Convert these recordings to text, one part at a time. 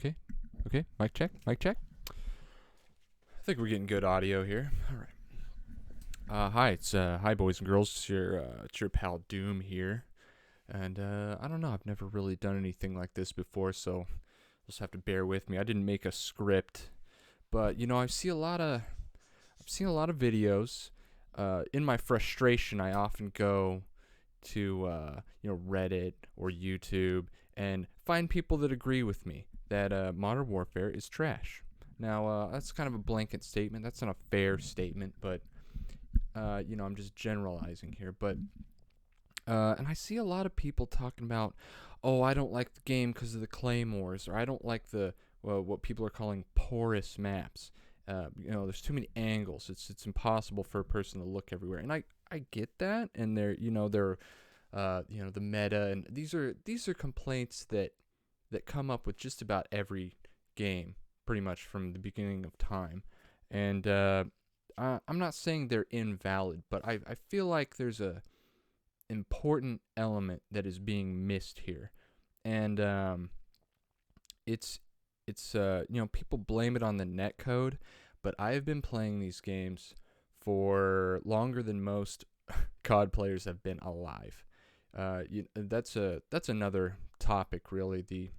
Okay. Okay. Mic check. Mic check. I think we're getting good audio here. All right. Hi. Hi, boys and girls. It's your pal Doom here. And I don't know. I've never really done anything like this before, so just have to bear with me. I didn't make a script, but I've seen a lot of videos. In my frustration, I often go to Reddit or YouTube and find people that agree with me that Modern Warfare is trash. Now that's kind of a blanket statement. That's not a fair statement, but I'm just generalizing here. But and I see a lot of people talking about, oh, I don't like the game because of the claymores, or I don't like the what people are calling porous maps. There's too many angles. It's impossible for a person to look everywhere, and I get that, and they're the meta, and these are complaints that come up with just about every game, pretty much from the beginning of time, and I'm not saying they're invalid, but I feel like there's a important element that is being missed here, and it's people blame it on the net code, but I have been playing these games for longer than most COD players have been alive. That's another topic, really.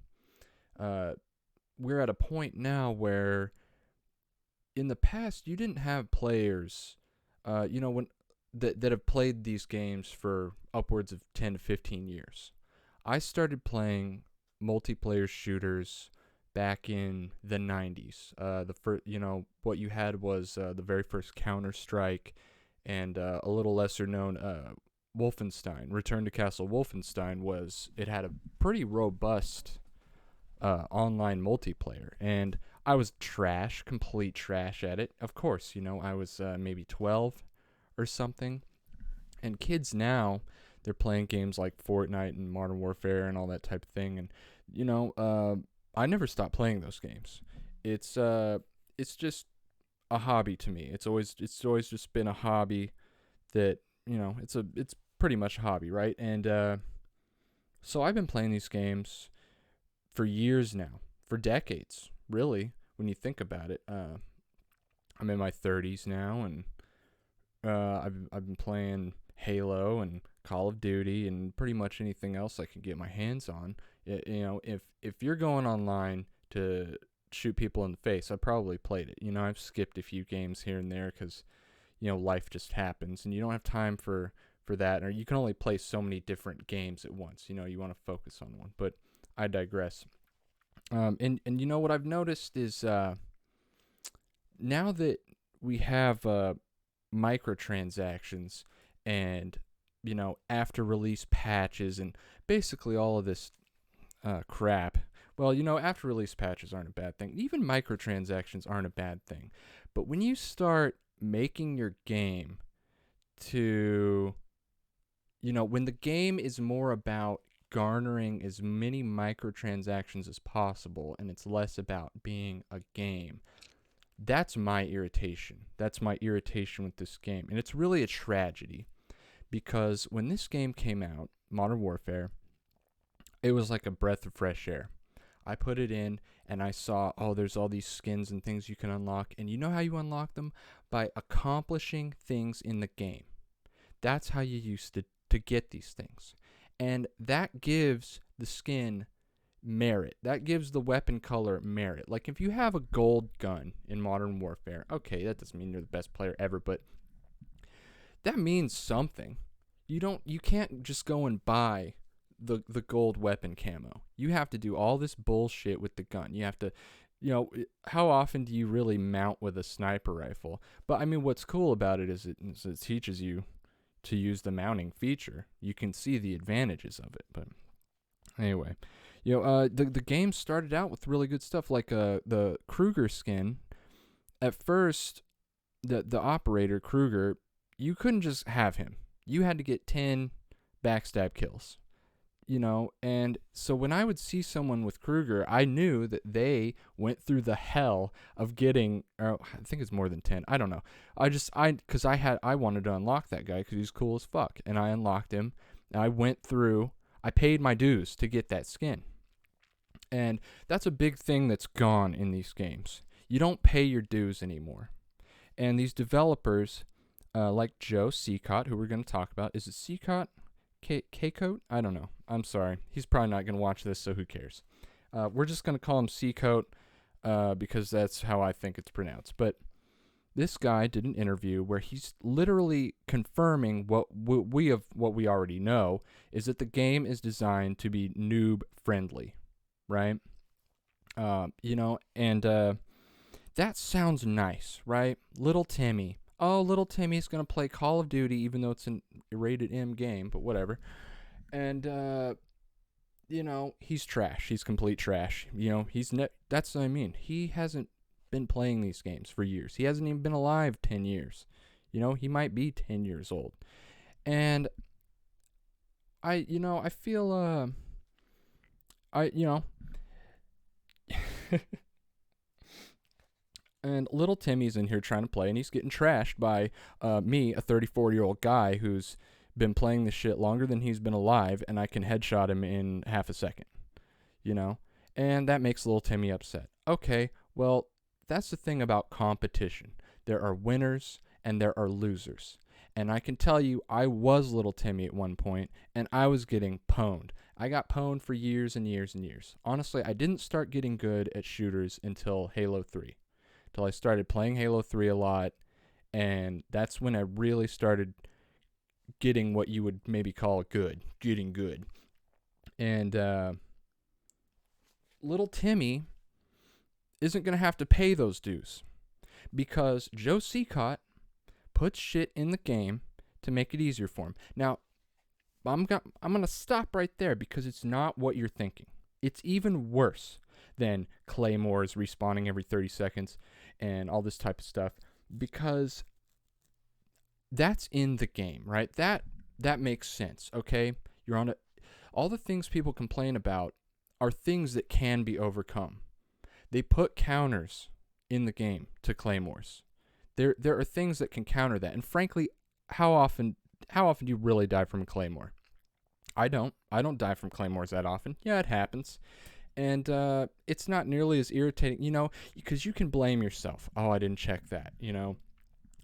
We're at a point now where in the past you didn't have players, when that have played these games for upwards of 10 to 15 years. I started playing multiplayer shooters back in the 90s. The first, what you had was the very first Counter Strike and a little lesser known Wolfenstein. Return to Castle Wolfenstein it had a pretty robust online multiplayer, and I was complete trash at it. Of course, I was maybe 12 or something, and kids now, they're playing games like Fortnite and Modern Warfare and all that type of thing, and I never stopped playing those games. It's just a hobby to me. It's always just been a hobby that it's pretty much a hobby, right? And so I've been playing these games for years now, for decades, really. When you think about it, I'm in my 30s now, and I've been playing Halo and Call of Duty and pretty much anything else I can get my hands on. If you're going online to shoot people in the face, I probably played it. I've skipped a few games here and there because life just happens, and you don't have time for that, or you can only play so many different games at once. You want to focus on one, but I digress. And what I've noticed is now that we have microtransactions and after release patches and basically all of this crap. Well, after release patches aren't a bad thing. Even microtransactions aren't a bad thing. But when you start making your game to, when the game is more about garnering as many microtransactions as possible and it's less about being a game, that's my irritation. That's my irritation with this game. And it's really a tragedy because when this game came out, Modern Warfare, it was like a breath of fresh air. I put it in and I saw, there's all these skins and things you can unlock. And you know how you unlock them? By accomplishing things in the game. That's how you used to get these things. And that gives the skin merit. That gives the weapon color merit. Like if you have a gold gun in Modern Warfare, okay, that doesn't mean you're the best player ever, but that means something. You can't just go and buy the gold weapon camo. You have to do all this bullshit with the gun. You have to, how often do you really mount with a sniper rifle? But I mean, what's cool about it is it teaches you to use the mounting feature. You can see the advantages of it. But anyway, the game started out with really good stuff, like the Kruger skin. At first, the operator Kruger, you couldn't just have him. You had to get 10 backstab kills. And so when I would see someone with Kruger, I knew that they went through the hell of getting, I think it's more than 10. I don't know. Because I wanted to unlock that guy because he's cool as fuck. And I unlocked him. And I paid my dues to get that skin. And that's a big thing that's gone in these games. You don't pay your dues anymore. And these developers, like Joe Seacott, who we're going to talk about, is it Seacott? K-Coat? I don't know. I'm sorry. He's probably not going to watch this, so who cares? We're just going to call him Seacoat because that's how I think it's pronounced. But this guy did an interview where he's literally confirming what we already know, is that the game is designed to be noob friendly, right? And that sounds nice, right? Little Timmy. Oh, little Timmy's going to play Call of Duty, even though it's a rated M game, but whatever. And, he's trash. He's complete trash. That's what I mean. He hasn't been playing these games for years. He hasn't even been alive 10 years. He might be 10 years old. And I feel, and little Timmy's in here trying to play, and he's getting trashed by me, a 34-year-old guy who's been playing this shit longer than he's been alive, and I can headshot him in half a second, And that makes little Timmy upset. Okay, well, that's the thing about competition. There are winners and there are losers. And I can tell you, I was little Timmy at one point, and I was getting pwned. I got pwned for years and years and years. Honestly, I didn't start getting good at shooters until Halo 3. Until I started playing Halo 3 a lot, and that's when I really started getting what you would maybe call getting good. And little Timmy isn't going to have to pay those dues because Joe Seacott puts shit in the game to make it easier for him. Now, I'm going to stop right there because it's not what you're thinking. It's even worse than claymores respawning every 30 seconds and all this type of stuff because that's in the game, right? That makes sense, okay? You're on all the things people complain about are things that can be overcome. They put counters in the game to claymores. There are things that can counter that. And frankly, how often do you really die from a claymore? I don't die from claymores that often. Yeah, it happens. And it's not nearly as irritating, because you can blame yourself. Oh, I didn't check that,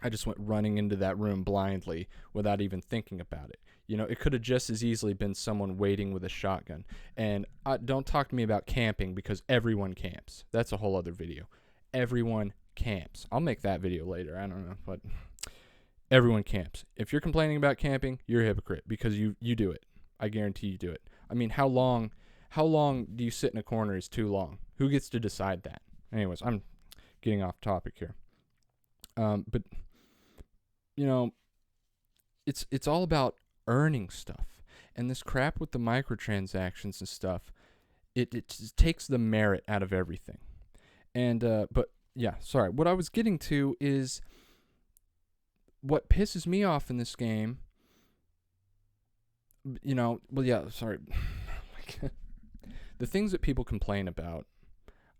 I just went running into that room blindly without even thinking about it. It could have just as easily been someone waiting with a shotgun. And don't talk to me about camping because everyone camps. That's a whole other video. Everyone camps. I'll make that video later. I don't know, but everyone camps. If you're complaining about camping, you're a hypocrite because you do it. I guarantee you do it. I mean, how long do you sit in a corner is too long? Who gets to decide that? Anyways, I'm getting off topic here. But it's all about earning stuff. And this crap with the microtransactions and stuff, it just takes the merit out of everything. And but yeah, sorry. What I was getting to is what pisses me off in this game. Sorry. The things that people complain about,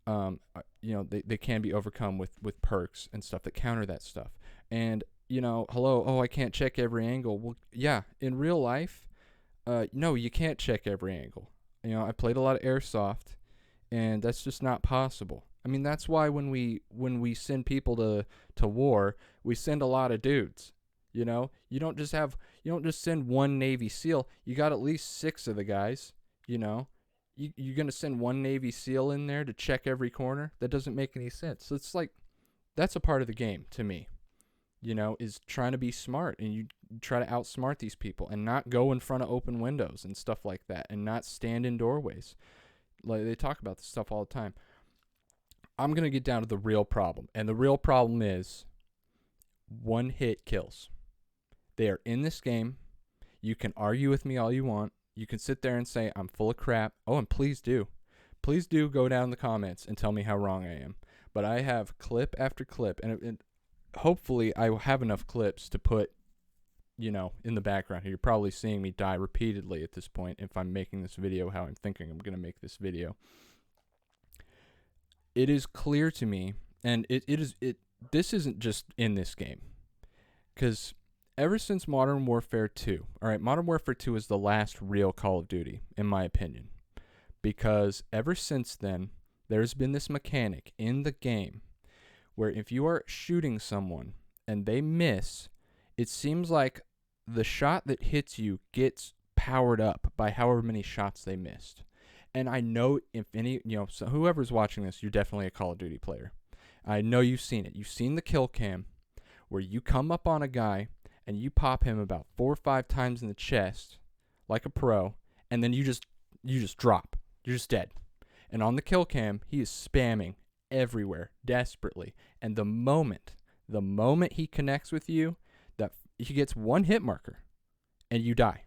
they can be overcome with perks and stuff that counter that stuff. And, I can't check every angle. Well, yeah, in real life, no, you can't check every angle. I played a lot of Airsoft, and that's just not possible. I mean, that's why when we send people to war, we send a lot of dudes. You don't just send one Navy SEAL. You got at least 6 of the guys. You're gonna send one Navy SEAL in there to check every corner? That doesn't make any sense. So it's like that's a part of the game to me. Is trying to be smart, and you try to outsmart these people and not go in front of open windows and stuff like that, and not stand in doorways. Like they talk about this stuff all the time. I'm gonna get down to the real problem, and the real problem is one hit kills. They are in this game. You can argue with me all you want. You can sit there and say I'm full of crap. Oh, and please do go down in the comments and tell me how wrong I am. But I have clip after clip, and hopefully I will have enough clips to put, in the background here. You're probably seeing me die repeatedly at this point if I'm making this video how I'm thinking I'm going to make this video. It is clear to me, and this isn't just in this game, because ever since Modern Warfare 2, all right, Modern Warfare 2 is the last real Call of Duty, in my opinion. because ever since then, there's been this mechanic in the game where if you are shooting someone and they miss, it seems like the shot that hits you gets powered up by however many shots they missed. And I know if any, so whoever's watching this, you're definitely a Call of Duty player. I know you've seen it. You've seen the kill cam where you come up on a guy and you pop him about 4 or 5 times in the chest like a pro, and then you just drop. You're just dead. And on the kill cam, he is spamming everywhere desperately. And the moment he connects with you, that he gets one hit marker and you die.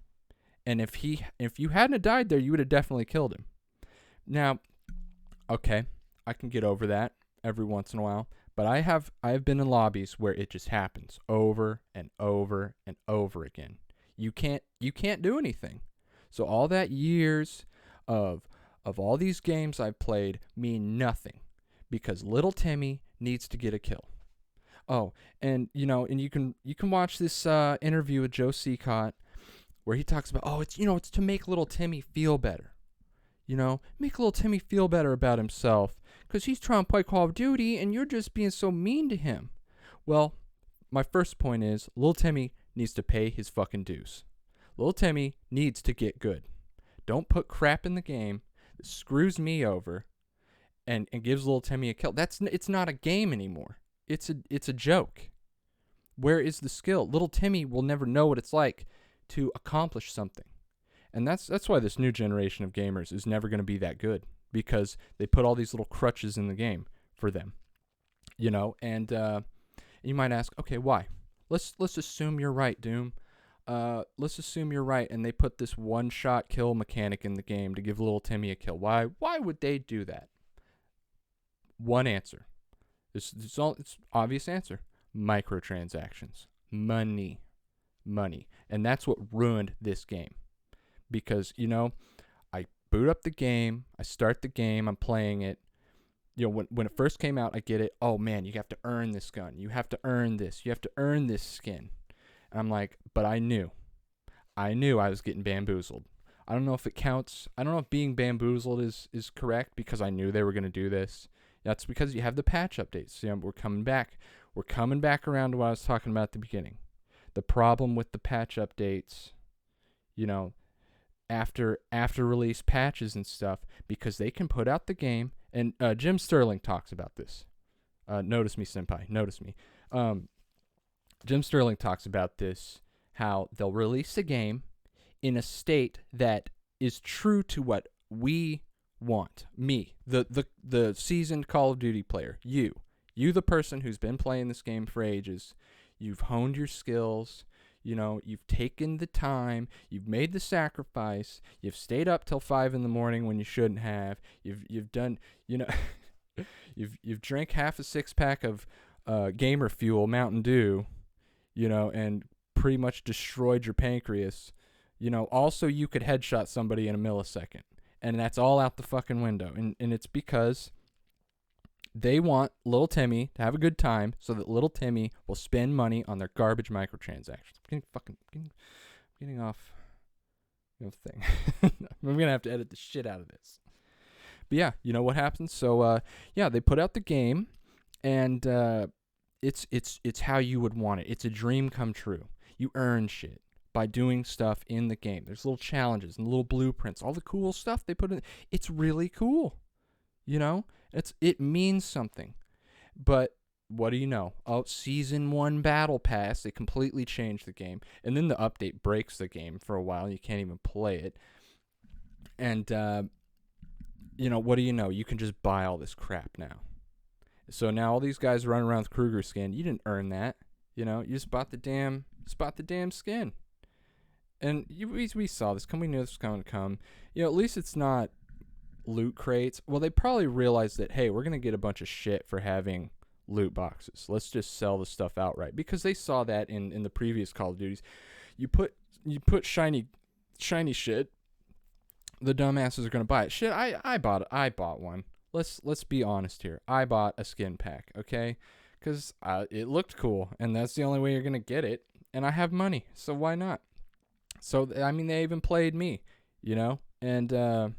And if you hadn't died there, you would have definitely killed him. Now, okay, I can get over that every once in a while, but I have been in lobbies where it just happens over and over and over again. You can't do anything. So all that years of all these games I've played mean nothing because little Timmy needs to get a kill. Oh, and you can watch this interview with Joe Seacott where he talks about, it's to make little Timmy feel better. Make little Timmy feel better about himself because he's trying to play Call of Duty and you're just being so mean to him. Well, my first point is little Timmy needs to pay his fucking dues. Little Timmy needs to get good. Don't put crap in the game that screws me over and gives little Timmy a kill. It's not a game anymore. It's a joke. Where is the skill? Little Timmy will never know what it's like to accomplish something. And that's why this new generation of gamers is never going to be that good, because they put all these little crutches in the game for them. And you might ask, okay, why? Let's assume you're right, Doom. Let's assume you're right, and they put this one-shot kill mechanic in the game to give little Timmy a kill. Why would they do that? One answer. It's obvious answer. Microtransactions. Money. And that's what ruined this game. Because, I boot up the game, I start the game, I'm playing it. When it first came out, I get it. Oh, man, you have to earn this gun. You have to earn this. You have to earn this skin. And I'm like, but I knew I was getting bamboozled. I don't know if it counts. I don't know if being bamboozled is correct because I knew they were going to do this. That's because you have the patch updates. We're coming back. We're coming back around to what I was talking about at the beginning. The problem with the patch updates, after release patches and stuff, because they can put out the game, and Jim Sterling talks about this. Notice me, senpai. Notice me. Jim Sterling talks about this, how they'll release a game in a state that is true to what we want. Me, the seasoned Call of Duty player. You the person who's been playing this game for ages. You've honed your skills. You've taken the time. You've made the sacrifice. You've stayed up till 5 a.m. when you shouldn't have. You've done, you've drank half a 6-pack of Gamer Fuel Mountain Dew, and pretty much destroyed your pancreas. Also you could headshot somebody in a millisecond. And that's all out the fucking window. And it's because they want little Timmy to have a good time so that little Timmy will spend money on their garbage microtransactions. Getting off the thing. I'm going to have to edit the shit out of this. But yeah, you know what happens? So, they put out the game, and it's how you would want it. It's a dream come true. You earn shit by doing stuff in the game. There's little challenges and little blueprints, all the cool stuff they put in. It's really cool. It means something. But what do you know? Oh, Season 1 Battle Pass, they completely changed the game. And then the update breaks the game for a while. You can't even play it. And, what do you know? You can just buy all this crap now. So now all these guys running around with Kruger skin, you didn't earn that. You just bought the damn skin. And we saw this. We knew this was going to come. At least it's not loot crates. Well, they probably realized that, hey, we're going to get a bunch of shit for having loot boxes. Let's just sell the stuff outright. Because they saw that in the previous Call of Duties. You put shiny shit, the dumbasses are going to buy it. Shit, I bought one. Let's be honest here. I bought a skin pack, okay? Because it looked cool, and that's the only way you're going to get it. And I have money, so why not? So, they even played me, and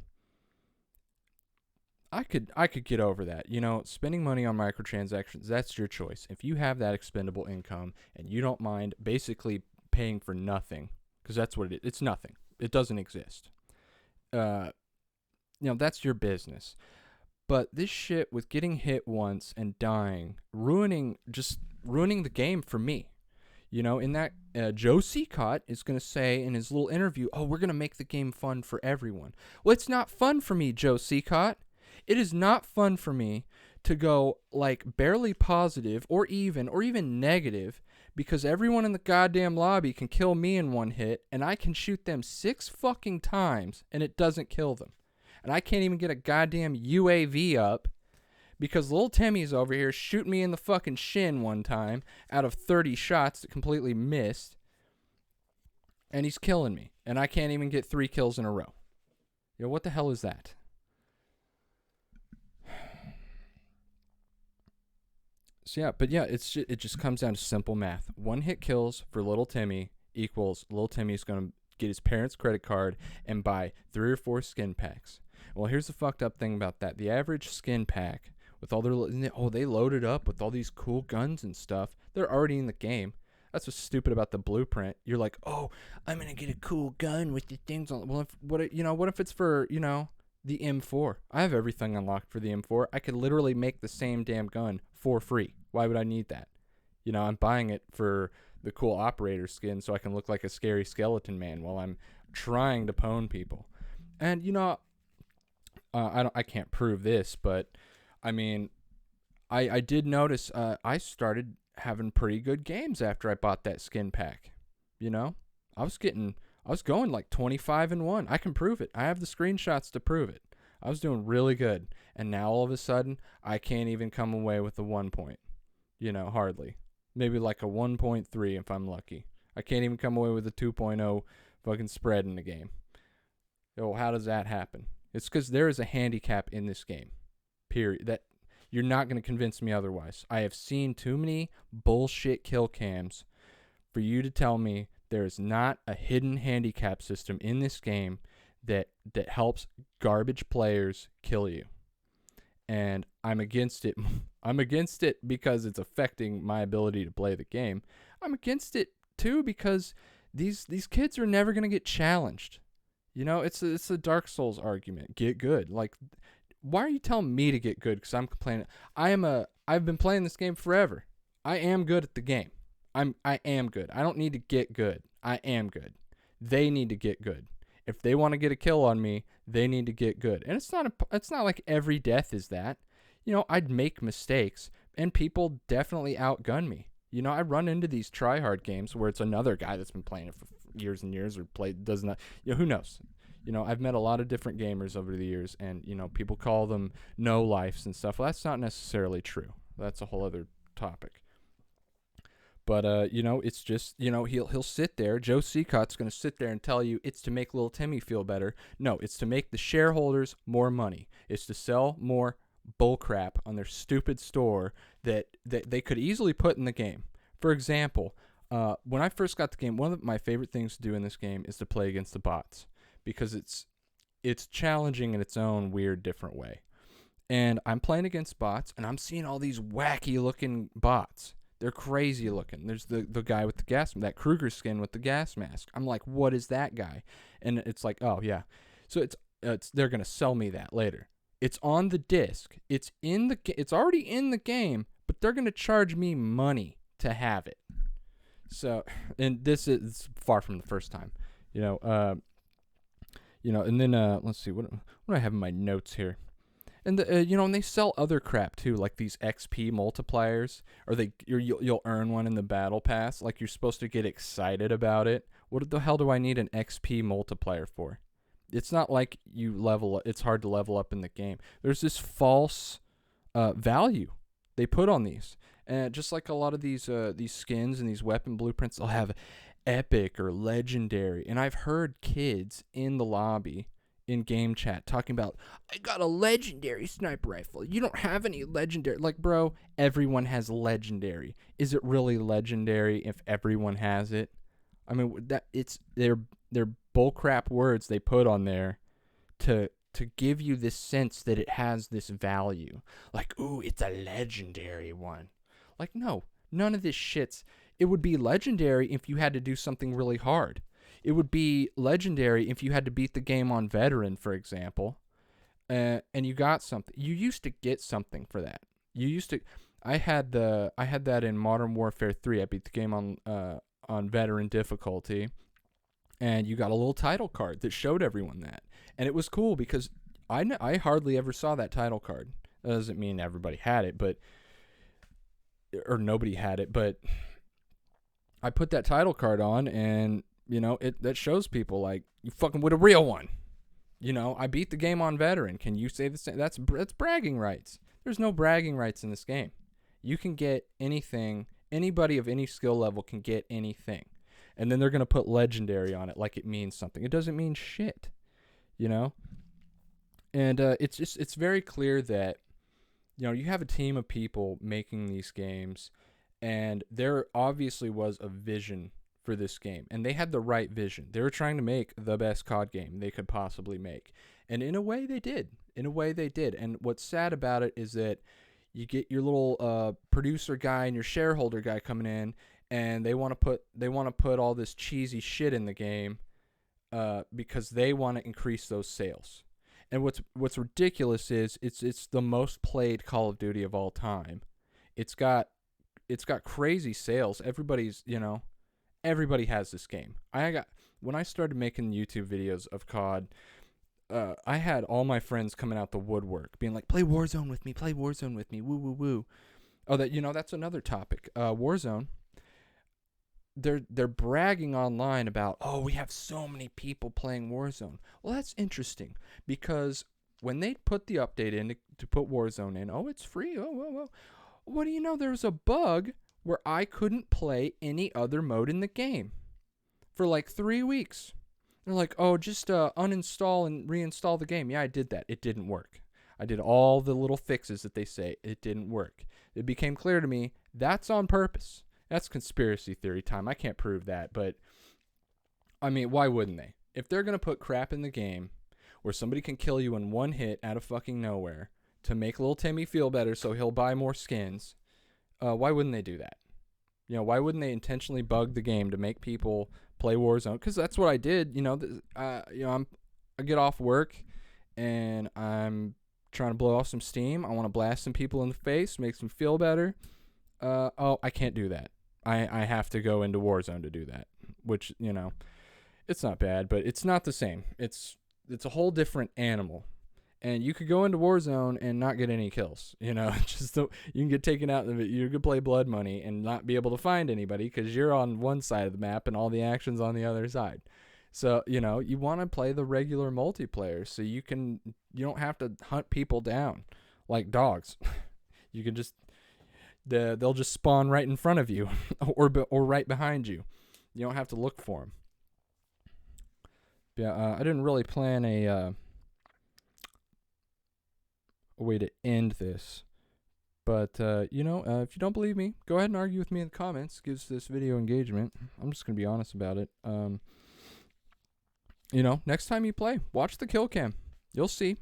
I could get over that. You know, spending money on microtransactions, that's your choice. If you have that expendable income and you don't mind basically paying for nothing, because that's what it is. It's nothing. It doesn't exist. Uh, that's your business. But this shit with getting hit once and dying, ruining the game for me. In that, Joe Seacott is going to say in his little interview, oh, we're going to make the game fun for everyone. Well, it's not fun for me, Joe Seacott. It is not fun for me to go like barely positive or even negative because everyone in the goddamn lobby can kill me in one hit and I can shoot them 6 fucking times and it doesn't kill them. And I can't even get a goddamn UAV up because little Timmy's over here shooting me in the fucking shin one time out of 30 shots that completely missed. And he's killing me. And I can't even get 3 kills in a row. What the hell is that? So it just comes down to simple math. 1 hit kills for little Timmy equals little Timmy's going to get his parents' credit card and buy 3 or 4 skin packs. Well, here's the fucked up thing about that. The average skin pack with all their they loaded up with all these cool guns and stuff. They're already in the game. That's what's stupid about the blueprint. You're like, oh, I'm gonna get a cool gun with the things on. Well, what if it's for the M4? I have everything unlocked for the M4. I could literally make the same damn gun for free. Why would I need that? I'm buying it for the cool operator skin so I can look like a scary skeleton man while I'm trying to pwn people. And I can't prove this, but I mean, I did notice I started having pretty good games after I bought that skin pack. I was going like 25-1. I can prove it. I have the screenshots to prove it. I was doing really good, and now all of a sudden I can't even come away with a 1 point. Hardly. Maybe like a 1.3 if I'm lucky. I can't even come away with a 2.0 fucking spread in the game. How does that happen? It's because there is a handicap in this game. Period. That you're not going to convince me otherwise. I have seen too many bullshit kill cams for you to tell me there is not a hidden handicap system in this game that helps garbage players kill you. And I'm against it. I'm against it because it's affecting my ability to play the game. I'm against it too because these kids are never going to get challenged. It's a Dark Souls argument. Get good. Like, why are you telling me to get good? Because I'm complaining. I've been playing this game forever. I am good at the game. I am good. I don't need to get good. I am good. They need to get good. If they want to get a kill on me, they need to get good. And it's not like every death is that. I'd make mistakes, and people definitely outgun me. I run into these try-hard games where it's another guy that's been playing it for years and years or does not. Who knows? I've met a lot of different gamers over the years, and people call them no-lifes and stuff. Well, that's not necessarily true. That's a whole other topic. But it's just he'll sit there. Joe Seacott's going to sit there and tell you it's to make little Timmy feel better. No, it's to make the shareholders more money. It's to sell more bullcrap on their stupid store that they could easily put in the game. For example, when I first got the game, one of my favorite things to do in this game is to play against the bots because it's challenging in its own weird, different way. And I'm playing against bots, and I'm seeing all these wacky-looking bots. They're crazy looking. There's the guy with the that Kruger skin with the gas mask. I'm like, what is that guy? And it's like, oh yeah. So it's they're gonna sell me that later. It's on the disc. It's already in the game, but they're gonna charge me money to have it. So, and this is far from the first time, and then let's see what do I have in my notes here. And and they sell other crap too, like these XP multipliers, or you'll earn one in the battle pass. Like you're supposed to get excited about it. What the hell do I need an XP multiplier for? It's not like it's hard to level up in the game. There's this false value they put on these, and just like a lot of these skins and these weapon blueprints, they'll have epic or legendary. And I've heard kids in the lobby, in game chat, talking about, I got a legendary sniper rifle. You don't have any legendary. Like, bro, everyone has legendary. Is it really legendary if everyone has it? I mean, they're bullcrap words they put on there to to give you this sense that it has this value. Like, ooh, it's a legendary one. Like, no, none of this shit's. It would be legendary if you had to do something really hard. It would be legendary if you had to beat the game on veteran, for example, and you got something. You used to get something for that. You used to. I had that in Modern Warfare 3. I beat the game on veteran difficulty, and you got a little title card that showed everyone that, and it was cool because I hardly ever saw that title card. That doesn't mean everybody had it, or nobody had it, but I put that title card on, and that shows people like you fucking with a real one. I beat the game on veteran. Can you say the same? That's bragging rights. There's no bragging rights in this game. You can get anything. Anybody of any skill level can get anything. And then they're going to put legendary on it like it means something. It doesn't mean shit, And it's very clear that, you have a team of people making these games, and there obviously was a vision for this game. And they had the right vision. They were trying to make the best COD game they could possibly make. And in a way they did. And what's sad about it is that you get your little producer guy and your shareholder guy coming in, and they want to put all this cheesy shit in the game because they want to increase those sales. And what's ridiculous is it's the most played Call of Duty of all time. It's got crazy sales. Everybody has this game. When I started making YouTube videos of COD, I had all my friends coming out the woodwork, being like, "Play Warzone with me, woo woo woo." Oh, that's another topic. Warzone. They're bragging online about, oh, we have so many people playing Warzone. Well, that's interesting because when they put the update in to put Warzone in, oh, it's free. Oh. What do you know? There was a bug where I couldn't play any other mode in the game for like 3 weeks. They're like, oh, just uninstall and reinstall the game. Yeah, I did that. It didn't work. I did all the little fixes that they say. It didn't work. It became clear to me that's on purpose. That's conspiracy theory time. I can't prove that, but I mean, why wouldn't they? If they're going to put crap in the game where somebody can kill you in one hit out of fucking nowhere to make little Timmy feel better so he'll buy more skins, why wouldn't they do that? Why wouldn't they intentionally bug the game to make people play Warzone? Because that's what I did. I get off work and I'm trying to blow off some steam. I want to blast some people in the face, make them feel better. I can't do that. I have to go into Warzone to do that, which, it's not bad, but it's not the same. It's a whole different animal. And you could go into Warzone and not get any kills, just you can get taken out of it. You could play Blood Money and not be able to find anybody because you're on one side of the map and all the action's on the other side. So, you want to play the regular multiplayer so you don't have to hunt people down like dogs. You can just, they'll just spawn right in front of you or right behind you. You don't have to look for them. Yeah, I didn't really plan a way to end this. But, if you don't believe me, go ahead and argue with me in the comments. Gives this video engagement. I'm just going to be honest about it. Next time you play, watch the kill cam. You'll see.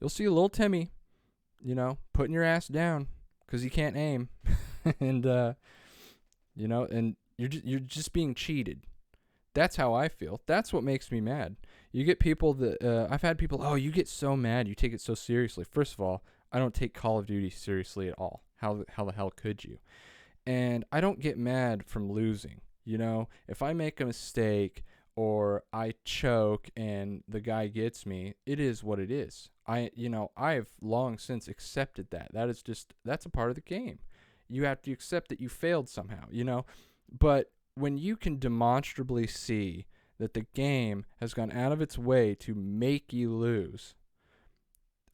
You'll see a little Timmy, putting your ass down because he can't aim. And, and you're just being cheated. That's how I feel. That's what makes me mad. You get people that, I've had people, oh, you get so mad, you take it so seriously. First of all, I don't take Call of Duty seriously at all. How the hell could you? And I don't get mad from losing. If I make a mistake or I choke and the guy gets me, it is what it is. I've long since accepted that. That's a part of the game. You have to accept that you failed somehow, But when you can demonstrably see that the game has gone out of its way to make you lose,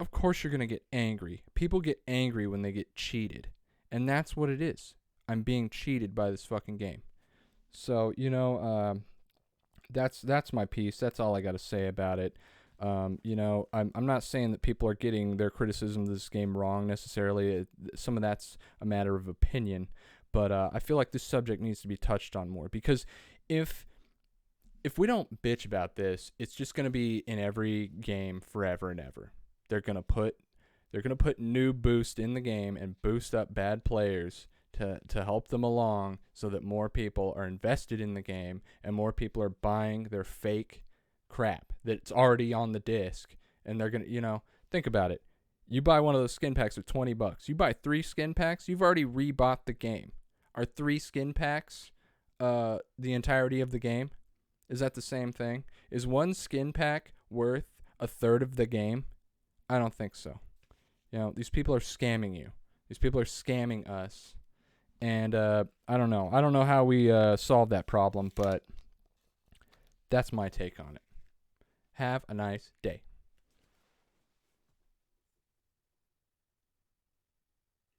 of course you're going to get angry. People get angry when they get cheated. And that's what it is. I'm being cheated by this fucking game. So, that's my piece. That's all I got to say about it. I'm not saying that people are getting their criticism of this game wrong necessarily. Some of that's a matter of opinion. But I feel like this subject needs to be touched on more. Because if if we don't bitch about this, it's just going to be in every game forever and ever. They're going to put new boost in the game and boost up bad players to help them along so that more people are invested in the game and more people are buying their fake crap that's already on the disc. And they're going to, think about it. You buy one of those skin packs for $20. You buy 3 skin packs, you've already rebought the game. Are 3 skin packs the entirety of the game? Is that the same thing? Is one skin pack worth a third of the game? I don't think so. These people are scamming you. These people are scamming us. And I don't know. I don't know how we solve that problem, but that's my take on it. Have a nice day.